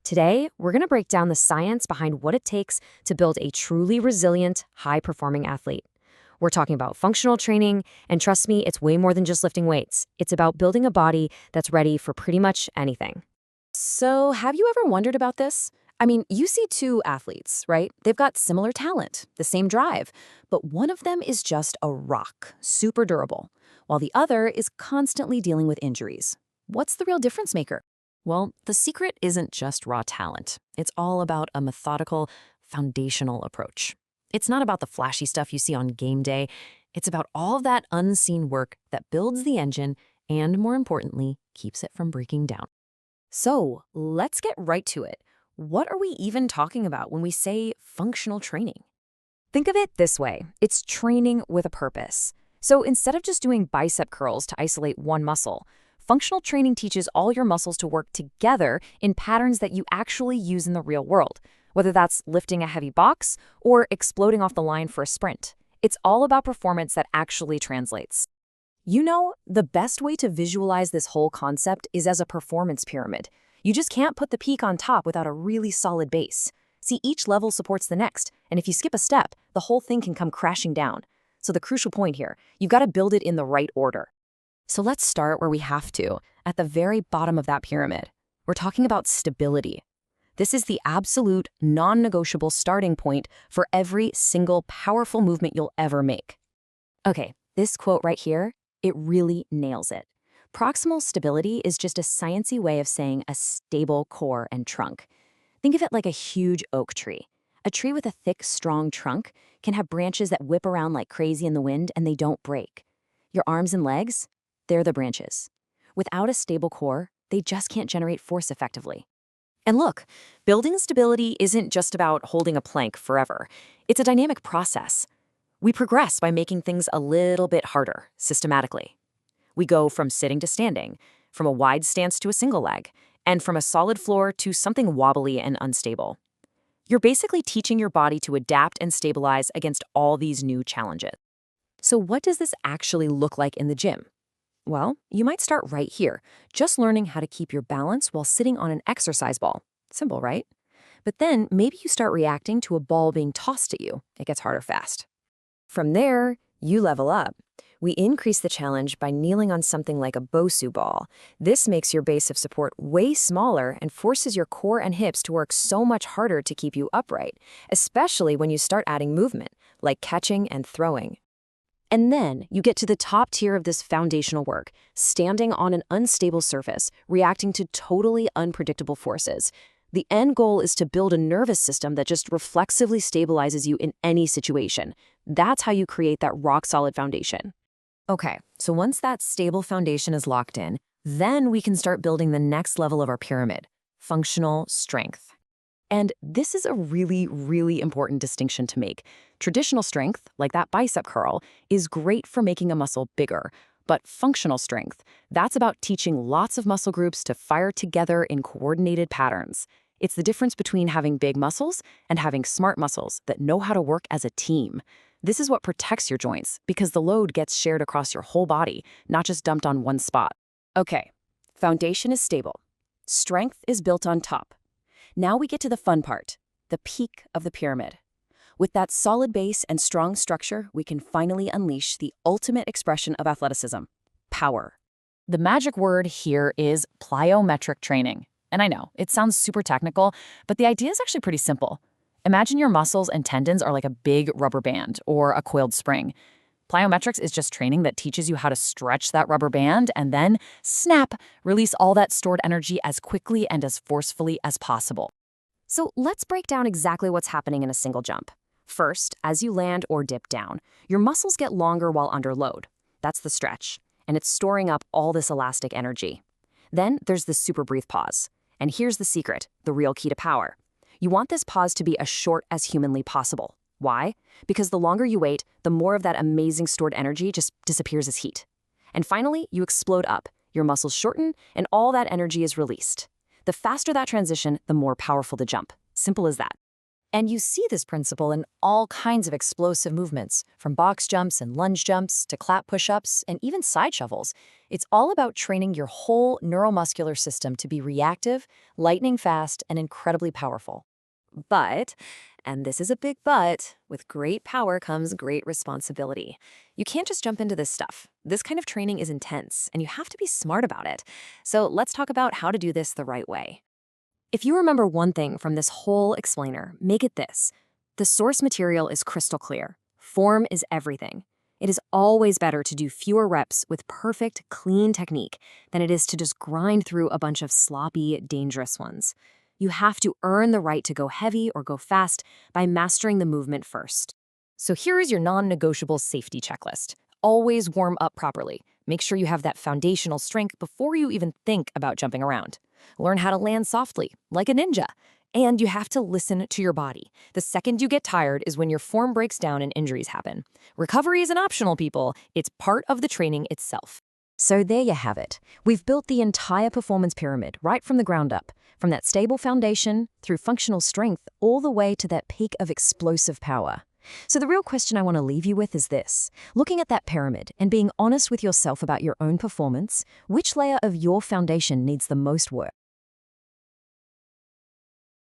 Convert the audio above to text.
Today, we're going to break down the science behind what it takes to build a truly resilient, high-performing athlete. We're talking about functional training, and trust me, it's way more than just lifting weights. It's about building a body that's ready for pretty much anything. So, have you ever wondered about this? I mean, you see two athletes, right? They've got similar talent, the same drive, but one of them is just a rock, super durable, while the other is constantly dealing with injuries. What's the real difference maker? Well, the secret isn't just raw talent. It's all about a methodical, foundational approach. It's not about the flashy stuff you see on game day. It's about all of that unseen work that builds the engine and, more importantly, keeps it from breaking down. So, let's get right to it. What are we even talking about when we say functional training? Think of it this way. It's training with a purpose. So instead of just doing bicep curls to isolate one muscle, functional training teaches all your muscles to work together in patterns that you actually use in the real world, whether that's lifting a heavy box or exploding off the line for a sprint. It's all about performance that actually translates. You know, the best way to visualize this whole concept is as a performance pyramid. You just can't put the peak on top without a really solid base. See, each level supports the next, and if you skip a step, the whole thing can come crashing down. So the crucial point here, you've got to build it in the right order. So let's start where we have to, at the very bottom of that pyramid. We're talking about stability. This is the absolute, non-negotiable starting point for every single powerful movement you'll ever make. Okay, this quote right here, it really nails it. Proximal stability is just a sciencey way of saying a stable core and trunk. Think of it like a huge oak tree. A tree with a thick, strong trunk can have branches that whip around like crazy in the wind and they don't break. Your arms and legs, they're the branches. Without a stable core, they just can't generate force effectively. And look, building stability isn't just about holding a plank forever. It's a dynamic process. We progress by making things a little bit harder, systematically. We go from sitting to standing, from a wide stance to a single leg, and from a solid floor to something wobbly and unstable. You're basically teaching your body to adapt and stabilize against all these new challenges. So what does this actually look like in the gym? Well, you might start right here, just learning how to keep your balance while sitting on an exercise ball. Simple, right? But then maybe you start reacting to a ball being tossed at you. It gets harder fast. From there, you level up. We increase the challenge by kneeling on something like a Bosu ball. This makes your base of support way smaller and forces your core and hips to work so much harder to keep you upright, especially when you start adding movement, like catching and throwing. And then you get to the top tier of this foundational work, standing on an unstable surface, reacting to totally unpredictable forces. The end goal is to build a nervous system that just reflexively stabilizes you in any situation. That's how you create that rock-solid foundation. Okay, so once that stable foundation is locked in, then we can start building the next level of our pyramid, functional strength. And this is a really, really important distinction to make. Traditional strength, like that bicep curl, is great for making a muscle bigger. But functional strength, that's about teaching lots of muscle groups to fire together in coordinated patterns. It's the difference between having big muscles and having smart muscles that know how to work as a team. This is what protects your joints because the load gets shared across your whole body, not just dumped on one spot. Okay, foundation is stable. Strength is built on top. Now we get to the fun part, the peak of the pyramid. With that solid base and strong structure, we can finally unleash the ultimate expression of athleticism, power. The magic word here is plyometric training. And I know, it sounds super technical, but the idea is actually pretty simple. Imagine your muscles and tendons are like a big rubber band or a coiled spring. Plyometrics is just training that teaches you how to stretch that rubber band and then, snap, release all that stored energy as quickly and as forcefully as possible. So let's break down exactly what's happening in a single jump. First, as you land or dip down, your muscles get longer while under load. That's the stretch, and it's storing up all this elastic energy. Then there's the super brief pause. And here's the secret, the real key to power. You want this pause to be as short as humanly possible. Why? Because the longer you wait, the more of that amazing stored energy just disappears as heat. And finally, you explode up. Your muscles shorten, and all that energy is released. The faster that transition, the more powerful the jump. Simple as that. And you see this principle in all kinds of explosive movements, from box jumps and lunge jumps to clap push-ups and even side shovels. It's all about training your whole neuromuscular system to be reactive, lightning fast, and incredibly powerful. But, and this is a big but, with great power comes great responsibility. You can't just jump into this stuff. This kind of training is intense, and you have to be smart about it. So let's talk about how to do this the right way. If you remember one thing from this whole explainer, make it this. The source material is crystal clear. Form is everything. It is always better to do fewer reps with perfect, clean technique than it is to just grind through a bunch of sloppy, dangerous ones. You have to earn the right to go heavy or go fast by mastering the movement first. So here is your non-negotiable safety checklist. Always warm up properly. Make sure you have that foundational strength before you even think about jumping around. Learn how to land softly, like a ninja. And you have to listen to your body. The second you get tired is when your form breaks down and injuries happen. Recovery isn't optional, people. It's part of the training itself. So there you have it. We've built the entire performance pyramid right from the ground up, from that stable foundation through functional strength all the way to that peak of explosive power. So the real question I want to leave you with is this. Looking at that pyramid and being honest with yourself about your own performance, which layer of your foundation needs the most work?